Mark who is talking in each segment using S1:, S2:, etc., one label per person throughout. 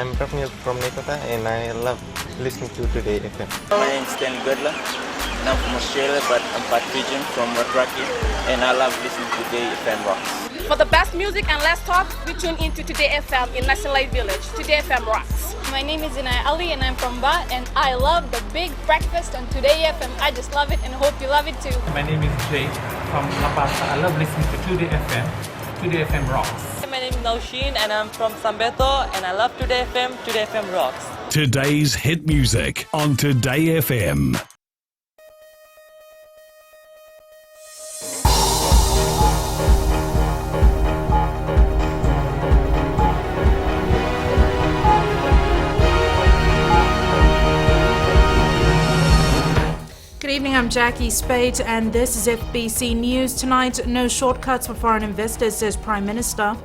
S1: I'm from Nekota and I love listening to Today FM.
S2: My name is Stanley Godler and I'm from Australia, but I'm part Fijian from Watraki, and I love listening to Today FM Rocks.
S3: For the best music and less talk, we tune in to Today FM in National Light Village. Today FM rocks.
S4: My name is Inaya Ali and I'm from Ba, and I love the big breakfast on Today FM. I just love it and hope you love it too.
S5: My name is Jay from La Paz. I love listening to Today FM. Today FM rocks.
S6: My name is Naushin and I'm from Sambeto, and I love Today FM. Today FM rocks.
S7: Today's hit music on Today FM.
S8: Good evening, I'm Jackie Spate and this is FBC News. Tonight, no shortcuts for foreign investors, says Prime Minister.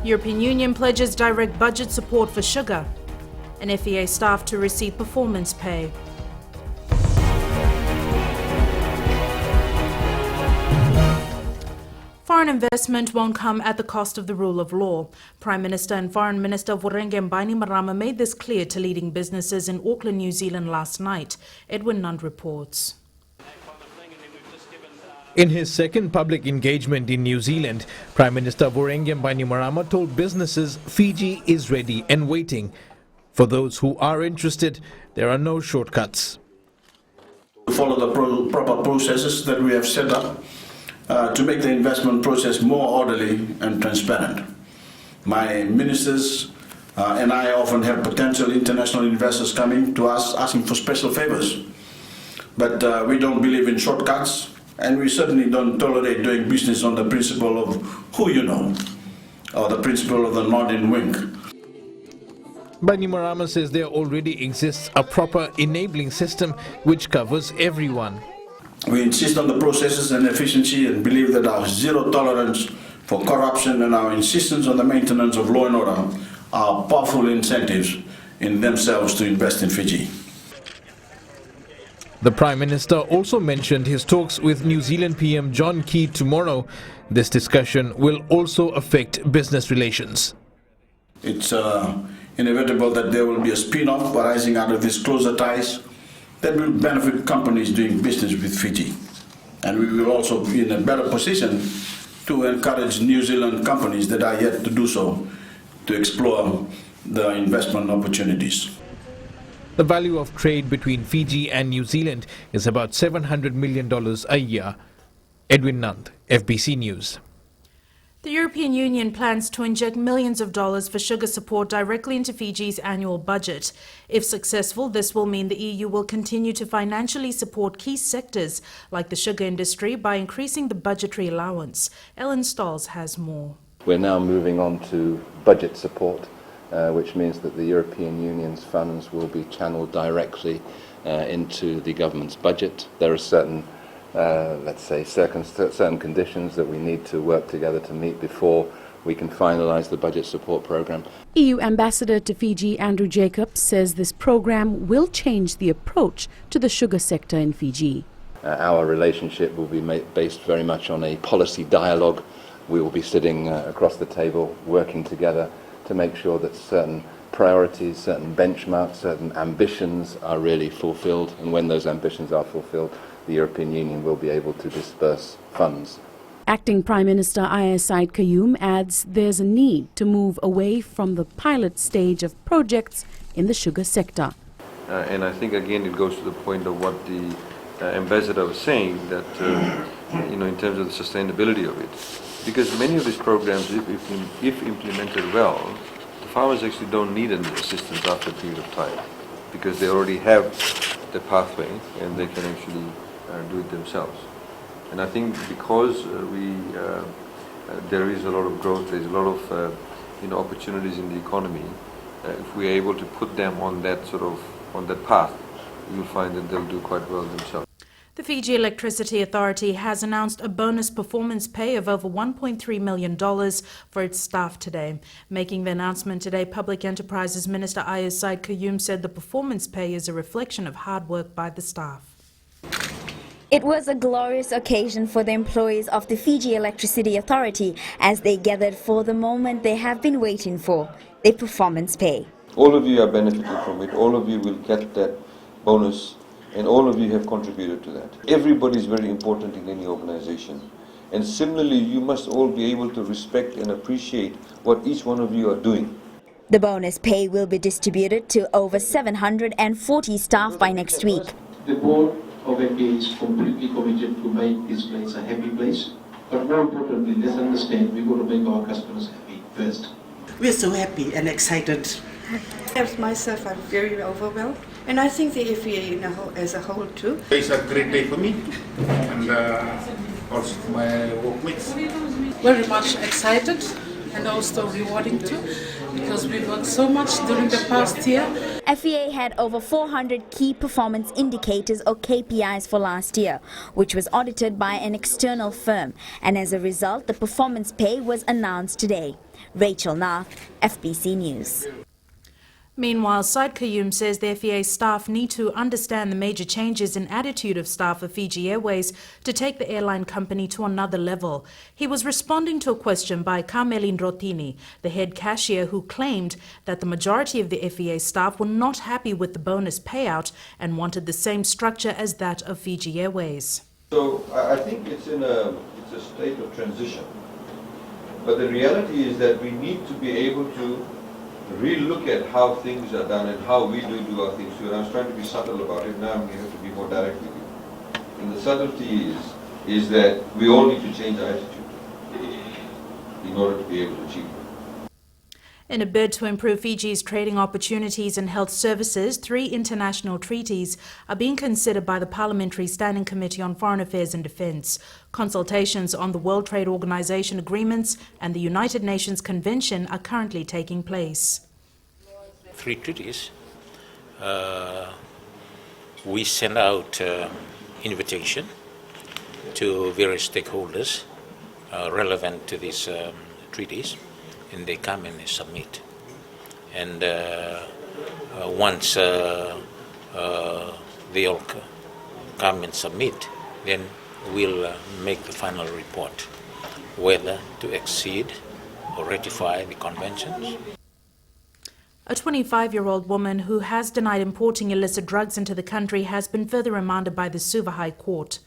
S8: European Union pledges direct budget support for sugar. And FEA staff to receive performance pay. Foreign investment won't come at the cost of the rule of law. Prime Minister and Foreign Minister Vurenge Bainimarama made this clear to leading businesses in Auckland, New Zealand last night. Edwin Nund reports.
S9: In his second public engagement in New Zealand, Prime Minister Vurenge Bainimarama told businesses Fiji is ready and waiting. For those who are interested, there are no shortcuts.
S10: Follow the proper processes that we have set up to make the investment process more orderly and transparent. My ministers and I often have potential international investors coming to us asking for special favors. But we don't believe in shortcuts, and we certainly don't tolerate doing business on the principle of who you know, or the principle of the nod and wink.
S9: Bainimarama says there already exists a proper enabling system which covers everyone.
S10: We insist on the processes and efficiency and believe that our zero tolerance for corruption and our insistence on the maintenance of law and order are powerful incentives in themselves to invest in Fiji.
S9: The Prime Minister also mentioned his talks with New Zealand PM John Key tomorrow. This discussion will also affect business relations.
S10: It's inevitable that there will be a spin-off arising out of these closer ties that will benefit companies doing business with Fiji. And we will also be in a better position to encourage New Zealand companies that are yet to do so to explore the investment opportunities.
S9: The value of trade between Fiji and New Zealand is about $700 million a year. Edwin Nund, FBC News.
S8: The European Union plans to inject millions of dollars for sugar support directly into Fiji's annual budget. If successful, this will mean the EU will continue to financially support key sectors like the sugar industry by increasing the budgetary allowance. Ellen Stolz has more.
S11: We're now moving on to budget support, which means that the European Union's funds will be channeled directly into the government's budget. There are certain let's say, certain conditions that we need to work together to meet before we can finalise the budget support programme.
S12: EU Ambassador to Fiji Andrew Jacobs says this programme will change the approach to the sugar sector in Fiji.
S11: Our relationship will be based very much on a policy dialogue. We will be sitting across the table, working together to make sure that certain priorities, certain benchmarks, certain ambitions are really fulfilled, and when those ambitions are fulfilled, the European Union will be able to disperse funds.
S12: Acting Prime Minister Aya Said Qayyum adds there's a need to move away from the pilot stage of projects in the sugar sector.
S13: And I think again it goes to the point of what the ambassador was saying, that in terms of the sustainability of it, because many of these programs, if implemented well, the farmers actually don't need any assistance after a period of time, because they already have the pathway and they can actually do it themselves. And I think because there is a lot of growth, there's a lot of opportunities in the economy. If we are able to put them on that path, you'll find that they'll do quite well themselves.
S8: The Fiji Electricity Authority has announced a bonus performance pay of over $1.3 million for its staff today. Making the announcement today, Public Enterprises Minister Aya Said Qayyum said the performance pay is a reflection of hard work by the staff.
S14: It was a glorious occasion for the employees of the Fiji Electricity Authority as they gathered for the moment they have been waiting for. their performance pay.
S13: All of you are benefiting from it, all of you will get that bonus, and all of you have contributed to that. Everybody is very important in any organization. And similarly, you must all be able to respect and appreciate what each one of you are doing.
S14: The bonus pay will be distributed to over 740 staff by next week.
S15: The board of FBA is completely committed to make this place a happy place. But more importantly, let's understand we've got to make our customers happy first.
S16: We're so happy and excited.
S17: As myself, I'm very overwhelmed. And I think the FBA as a whole too.
S18: It's a great day for me and also for my workmates.
S19: Very much excited and also rewarding too, because we worked so much during the past year.
S14: FEA had over 400 key performance indicators or KPIs for last year, which was audited by an external firm, and as a result the performance pay was announced today. Rachel Nath, FBC News.
S8: Meanwhile, Said Qayyum says the FEA staff need to understand the major changes in attitude of staff of Fiji Airways to take the airline company to another level. He was responding to a question by Carmelin Rotini, the head cashier, who claimed that the majority of the FEA staff were not happy with the bonus payout and wanted the same structure as that of Fiji Airways.
S13: So I think it's a state of transition. But the reality is that we need to be able to re-look at how things are done and how we do our things. So I was trying to be subtle about it, now I'm going to have to be more direct with you. And the subtlety is that we all need to change our attitude in order to be able to achieve it.
S8: In a bid to improve Fiji's trading opportunities and health services, 3 international treaties are being considered by the Parliamentary Standing Committee on Foreign Affairs and Defence. Consultations on the World Trade Organization agreements and the United Nations Convention are currently taking place.
S20: 3 treaties. We send out invitation to various stakeholders relevant to these treaties, and they come and they submit. And once they all come and submit, then we'll make the final report whether to exceed or ratify the conventions.
S8: A 25-year-old woman who has denied importing illicit drugs into the country has been further remanded by the Suva High Court.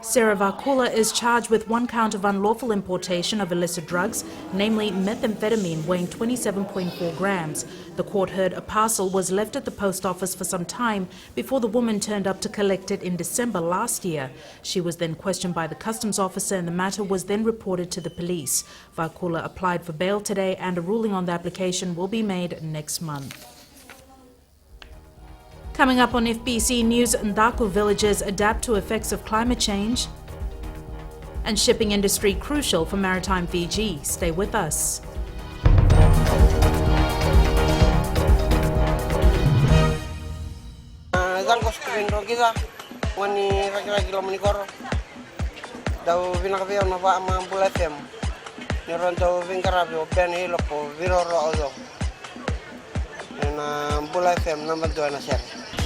S8: Sarah Vakula is charged with 1 count of unlawful importation of illicit drugs, namely methamphetamine weighing 27.4 grams. The court heard a parcel was left at the post office for some time before the woman turned up to collect it in December last year. She was then questioned by the customs officer and the matter was then reported to the police. Vakula applied for bail today and a ruling on the application will be made next month. Coming up on FBC News, Ndaku villagers adapt to effects of climate change, and shipping industry crucial for Maritime Fiji. Stay with us.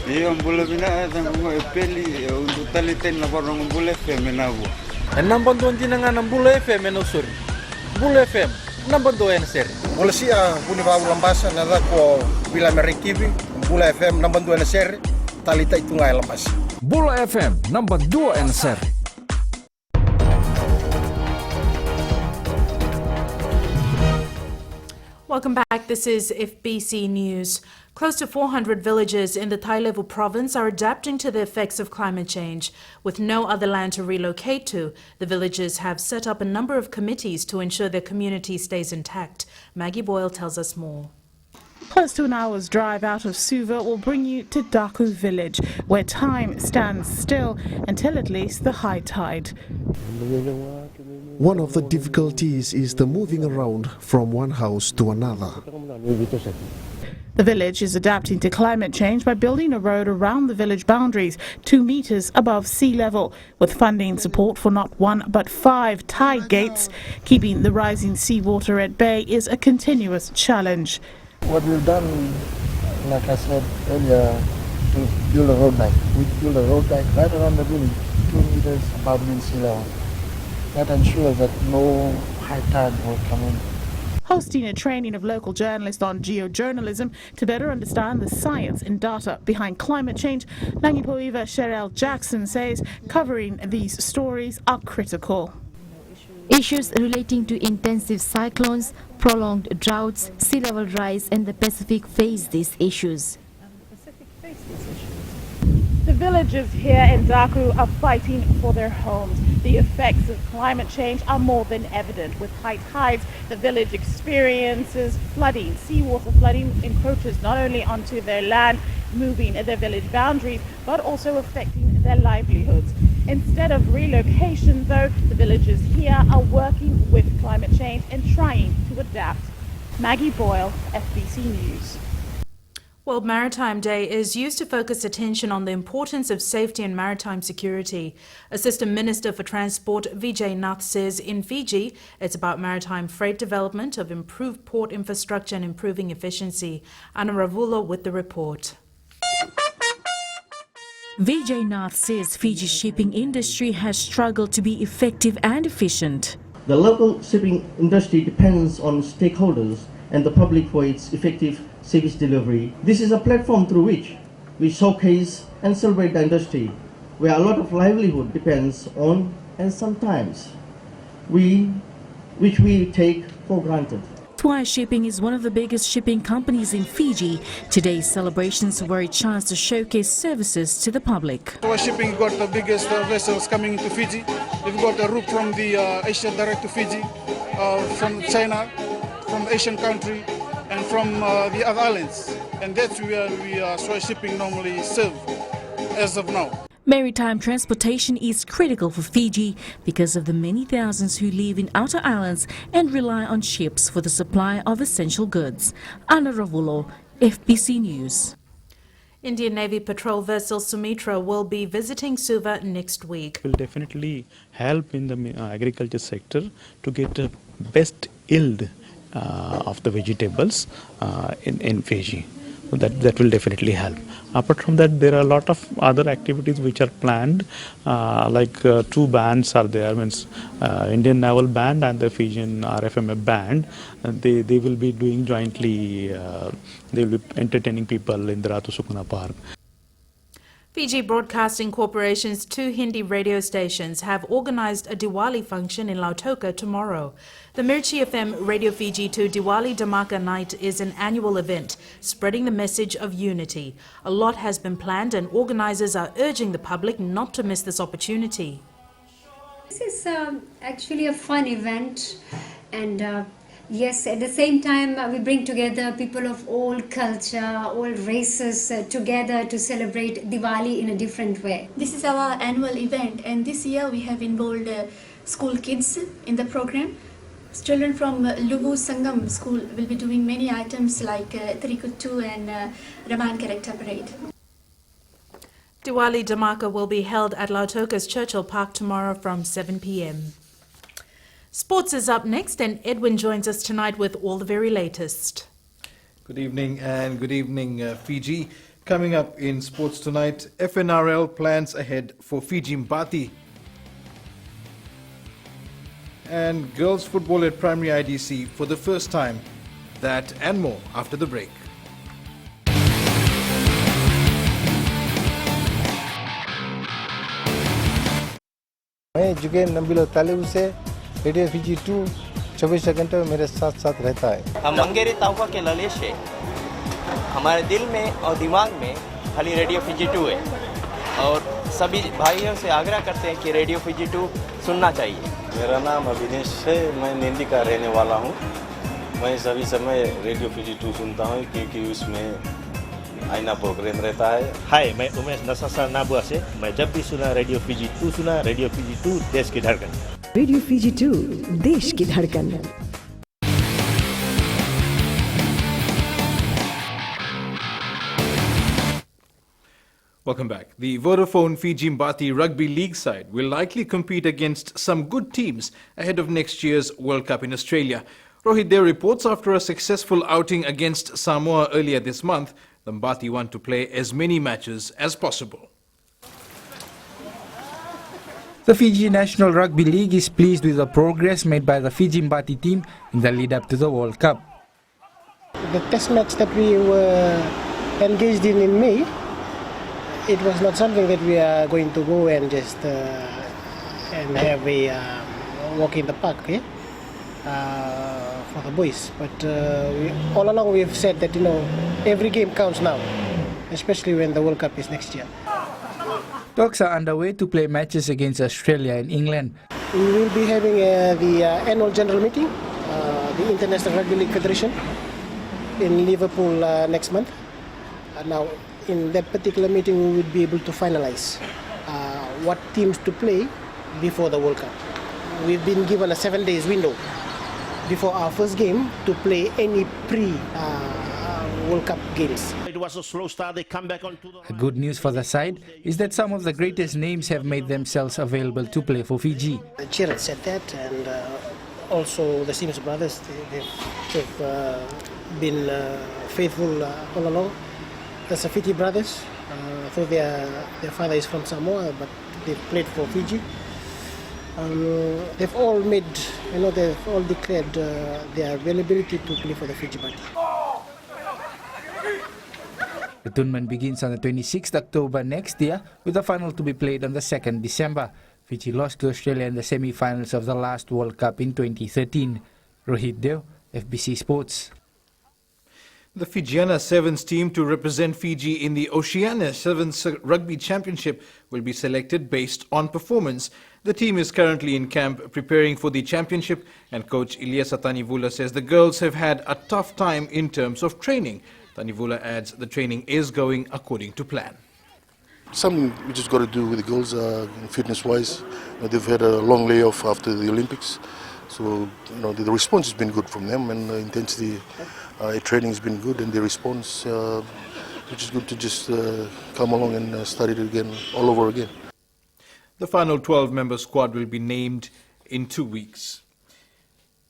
S21: Yung bula bina ang mga peli untuk talitin na parang bula FM na bu.
S22: Nambang tuan jinangan ng bula FM na usur. Bula FM nambang tuan sir.
S23: Bula siya puni ba lambasa na ko bila merikibi bula FM nambang tuan sir talita itu ngai lambas.
S22: Bula FM nambang 2 sir.
S8: Welcome back. This is FBC News. Close to 400 villages in the Thai-level province are adapting to the effects of climate change. With no other land to relocate to, the villagers have set up a number of committees to ensure their community stays intact. Maggie Boyle tells us more.
S24: Close to an hour's drive out of Suva will bring you to Daku village, where time stands still until at least the high tide.
S25: One of the difficulties is the moving around from one house to another.
S24: The village is adapting to climate change by building a road around the village boundaries 2 meters above sea level, with funding support for not 1 but 5 tide gates. Keeping the rising seawater at bay is a continuous challenge.
S26: What we've done, like I said earlier, to build a road dike. We build a road dike right around the village, 2 meters above mean sea level. That ensures that no high tide will come in.
S24: hosting a training of local journalists on geojournalism to better understand the science and data behind climate change. Nangipoiva Sherelle Jackson says covering these stories are critical.
S1: Issues relating to intensive cyclones, prolonged droughts, sea level rise and the Pacific face these issues.
S24: The villagers here in Daku are fighting for their homes. The effects of climate change are more than evident. With high tides, the village experiences flooding. Seawater flooding encroaches not only onto their land, moving their village boundaries, but also affecting their livelihoods. Instead of relocation, though, the villagers here are working with climate change and trying to adapt. Maggie Boyle, FBC News.
S8: World Maritime Day is used to focus attention on the importance of safety and maritime security. Assistant Minister for Transport Vijay Nath says in Fiji, it's about maritime freight development, of improved port infrastructure and improving efficiency. Anna Ravulo with the report.
S2: Vijay Nath says Fiji's shipping industry has struggled to be effective and efficient.
S3: The local shipping industry depends on stakeholders and the public for its effective service delivery. This is a platform through which we showcase and celebrate the industry, where a lot of livelihood depends on, and sometimes which we take for granted.
S2: Tuai Shipping is one of the biggest shipping companies in Fiji. Today's celebrations were a chance to showcase services to the public.
S18: Tuai Shipping got the biggest vessels coming into Fiji. We've got a route from the Asia direct to Fiji, from China, from the Asian country, and from the other islands. And that's where Tuai Shipping normally serve as of now.
S2: Maritime transportation is critical for Fiji because of the many thousands who live in outer islands and rely on ships for the supply of essential goods. Anna Ravulo, FBC News.
S8: Indian Navy patrol vessel Sumitra will be visiting Suva next week.
S4: Will definitely help in the agriculture sector to get a best yield of the vegetables in Fiji. That will definitely help. Apart from that, there are a lot of other activities which are planned, like two bands are there, means Indian Naval Band and the Fijian RFMA Band. They will be doing jointly, they will be entertaining people in the Ratu Sukuna Park.
S8: Fiji Broadcasting Corporation's 2 Hindi radio stations have organised a Diwali function in Lautoka tomorrow. The Mirchi FM Radio Fiji 2 Diwali Dhamaka Night is an annual event, spreading the message of unity. A lot has been planned and organisers are urging the public not to miss this opportunity.
S5: This is actually a fun event, and yes, at the same time we bring together people of all culture, all races together to celebrate Diwali in a different way.
S6: This is our annual event, and this year we have involved school kids in the program. Children from Lubu Sangam school will be doing many items like Trikuttu and Raman character parade.
S8: Diwali Dhamaka will be held at Lautoka's Churchill Park tomorrow from 7 p.m. Sports is up next, and Edwin joins us tonight with all the very latest.
S9: Good evening and good evening, Fiji. Coming up in sports tonight, FNRL plans ahead for Fiji Mbati. And girls football at primary IDC for the first time. That and more after the break.
S26: मैं जुगेन नबील तालिब से radio Fiji 2 24 घंटे मेरे साथ साथ रहता है।
S27: हम अंगेरी ताउका के ललेश है, हमारे दिल में और दिमाग में खाली रेडियो फीजी 2 है, और सभी भाइयों से आग्रह करते हैं कि रेडियो फीजी 2 सुनना चाहिए।
S28: मेरा नाम अभिनेश है, मैं निंदी का रहने वाला हूँ। मैं सभी समय रेडियो फीजी 2 सुनता हूँ क्योंकि उसमें आईना प्रोग्राम रहता है।
S29: हाय, मैं उमेश नसासा नाबुआ से। मैं जब भी सुना रेडियो फीजी 2 सुना। रेडियो फीजी 2 देश की धड़कन।
S30: रेडियो फीजी 2 देश की धड़कन।
S9: Welcome back. The Vodafone Fiji Mbati Rugby League side will likely compete against some good teams ahead of next year's World Cup in Australia. Rohit there reports after a successful outing against Samoa earlier this month, the Mbati want to play as many matches as possible.
S7: The Fiji National Rugby League is pleased with the progress made by the Fiji Mbati team in the lead-up to the World Cup.
S10: The test match that we were engaged in May, it was not something that we are going to go and just and have a walk in the park for the boys. But all along we've said that every game counts now, especially when the World Cup is next year.
S7: Talks are underway to play matches against Australia and England.
S10: We will be having the annual general meeting, the International Rugby League Federation, in Liverpool next month. Now, in that particular meeting, we will be able to finalize what teams to play before the World Cup. We've been given a 7 days window before our first game to play any World Cup games.
S11: It was a slow start. They come back onto the...
S7: Good news for the side is that some of the greatest names have made themselves available to play for Fiji.
S10: Jared said that, and also the Sims brothers, they've been faithful all along. The Safiti brothers, though their father is from Samoa, but they've played for Fiji. They've all made, they've all declared their availability to play for the Fiji party.
S7: The tournament begins on the 26th October next year, with the final to be played on the 2nd December. Fiji lost to Australia in the semi-finals of the last World Cup in 2013. Rohit Deo, FBC Sports.
S9: The Fijiana Sevens team to represent Fiji in the Oceania Sevens Rugby Championship will be selected based on performance. The team is currently in camp preparing for the championship, and coach Ilyasa Tanivula says the girls have had a tough time in terms of training. Tanivula adds the training is going according to plan.
S12: Something we just got to do with the girls fitness-wise. They've had a long layoff after the Olympics, so the response has been good from them, and the intensity training has been good, and the response, which is good to just come along and start it again, all over again.
S9: The final 12-member squad will be named in 2 weeks.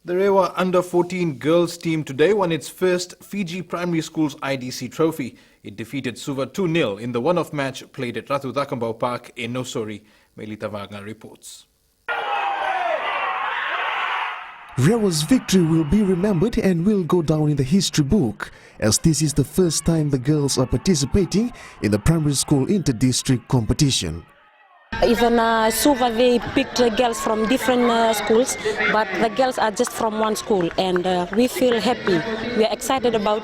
S9: The Rewa Under-14 girls team today won its first Fiji Primary Schools IDC trophy. It defeated Suva 2-0 in the one-off match played at Ratu Takambau Park in Nosori. Melita Wagner reports.
S25: Rewa's victory will be remembered and will go down in the history book, as this is the first time the girls are participating in the primary school inter-district competition.
S13: Even Suva, they picked girls from different schools, but the girls are just from one school, and we feel happy. We are excited about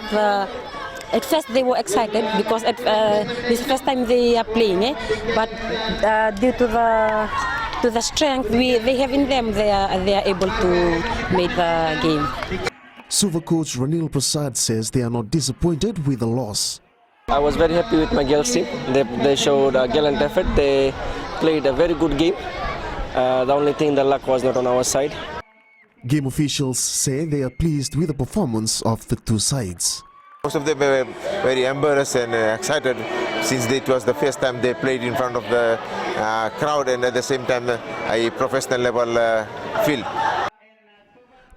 S13: at first they were excited because this is the first time they are playing, but due to the strength they have in them, they are able to make the game.
S25: Suva coach Ranil Prasad says they are not disappointed with the loss.
S27: I was very happy with my girls team. They showed gallant effort. They played a very good game. The only thing, the luck was not on our side.
S25: Game officials say they are pleased with the performance of the two sides.
S14: Most of them were very embarrassed and excited since it was the first time they played in front of the crowd and at the same time a professional level field.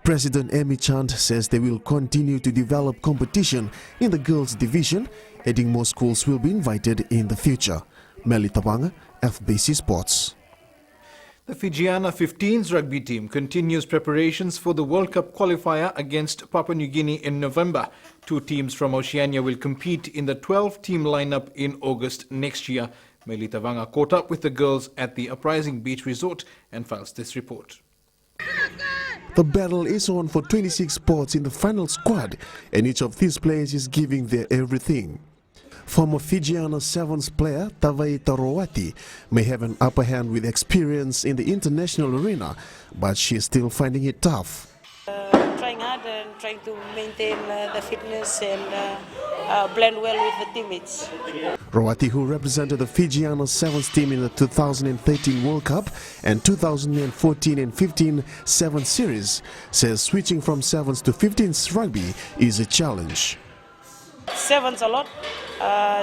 S25: President Amy Chand says they will continue to develop competition in the girls division, adding more schools will be invited in the future. Melita Wanga, FBC Sports.
S9: The Fijiana 15s rugby team continues preparations for the World Cup qualifier against Papua New Guinea in November. 2 teams from Oceania will compete in the 12-team lineup in August next year. Melita Wanga caught up with the girls at the Uprising Beach Resort and files this report.
S25: The battle is on for 26 spots in the final squad, and each of these players is giving their everything. Former Fijiana Sevens player Tavai Tarowati may have an upper hand with experience in the international arena, but she is still finding it tough.
S15: Trying hard and trying to maintain the fitness and blend well with the teammates.
S25: Rawati, who represented the Fijiana Sevens team in the 2013 World Cup and 2014 and 15 Sevens series, says switching from Sevens to 15s rugby is a challenge.
S15: Sevens a lot,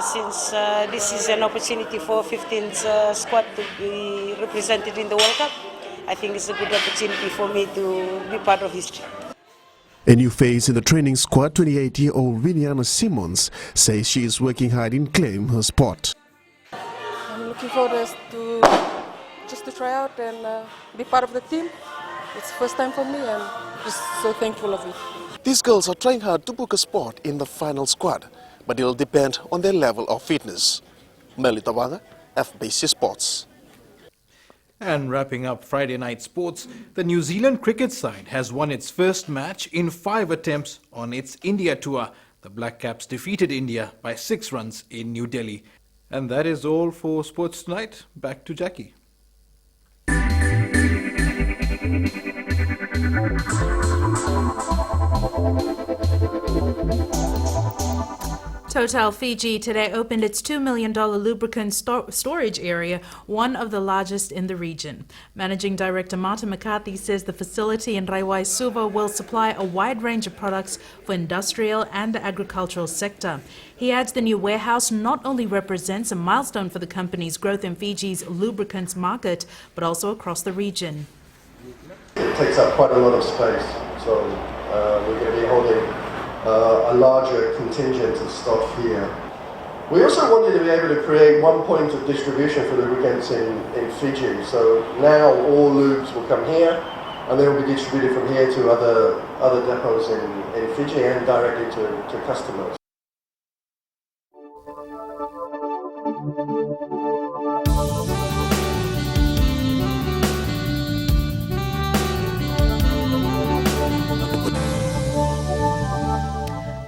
S15: since this is an opportunity for 15s squad to be represented in the World Cup. I think it's a good opportunity for me to be part of history.
S25: A new face in the training squad, 28-year-old Viniana Simmons, says she is working hard in claiming her spot.
S16: I'm looking forward to
S1: just to try out and be part of the team. It's the first time for me and just so thankful of it.
S25: These girls are trying hard to book a spot in the final squad, but it'll depend on their level of fitness. Melita Wanga, FBC Sports.
S9: And wrapping up Friday night sports, the New Zealand cricket side has won its first match in 5 attempts on its India tour. The Black Caps defeated India by 6 runs in New Delhi. And that is all for sports tonight. Back to Jackie.
S8: Total Fiji today opened its $2 million lubricant storage area, one of the largest in the region. Managing Director Martin McCarthy says the facility in Raiwai Suva will supply a wide range of products for industrial and the agricultural sector. He adds the new warehouse not only represents a milestone for the company's growth in Fiji's lubricants market, but also across the region.
S3: It takes up quite a lot of space, so we're going to be holding a larger contingent of stock here. We also wanted to be able to create one point of distribution for lubricants in Fiji. So now all lubes will come here and they will be distributed from here to other depots in Fiji and directly to customers.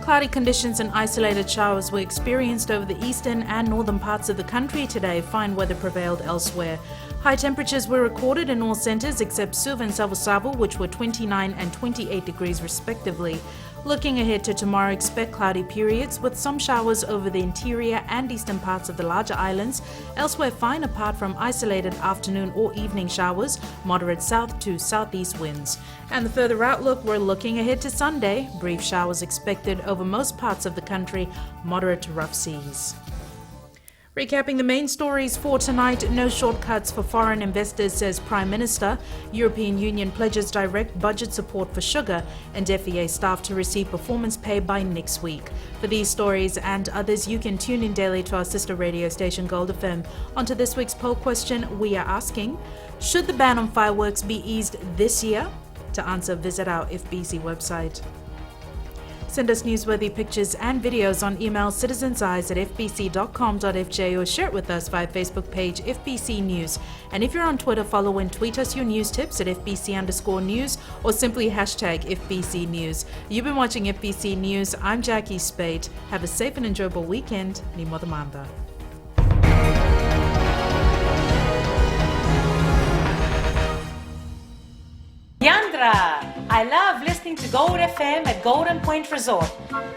S8: Cloudy conditions and isolated showers were experienced over the eastern and northern parts of the country today. Fine weather prevailed elsewhere. High temperatures were recorded in all centres except Suva and Savo, which were 29 and 28 degrees respectively. Looking ahead to tomorrow, expect cloudy periods with some showers over the interior and eastern parts of the larger islands. Elsewhere, fine apart from isolated afternoon or evening showers, moderate south to southeast winds. And the further outlook, we're looking ahead to Sunday. Brief showers expected over most parts of the country, moderate to rough seas. Recapping the main stories for tonight, no shortcuts for foreign investors, says Prime Minister. European Union pledges direct budget support for sugar, and FEA staff to receive performance pay by next week. For these stories and others, you can tune in daily to our sister radio station Gold FM. On to this week's poll question, we are asking, should the ban on fireworks be eased this year? To answer, visit our FBC website. Send us newsworthy pictures and videos on email citizenseyes@fbc.com.fj or share it with us via Facebook page FBC News. And if you're on Twitter, follow and tweet us your news tips at FBC_news or simply hashtag FBC News. You've been watching FBC News. I'm Jackie Spade. Have a safe and enjoyable weekend. Ni Modamanda.
S16: Yandra! I love listening to Gold FM at Golden Point Resort.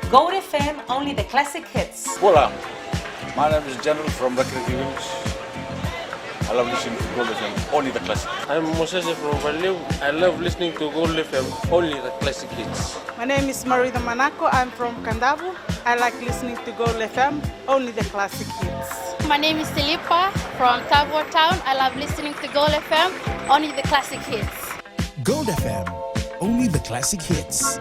S16: Gold FM, only the classic hits.
S17: Hola, my name is General from Recreative Village. I love listening to Gold FM, only the classic.
S19: I'm Moses from Value. I love listening to Gold FM, only the classic hits.
S20: My name is Marita Manako. I'm from Kandavu. I like listening to Gold FM, only the classic hits.
S21: My name is Tilipa from Tavo Town. I love listening to Gold FM, only the classic hits.
S22: Gold FM, only the classic hits.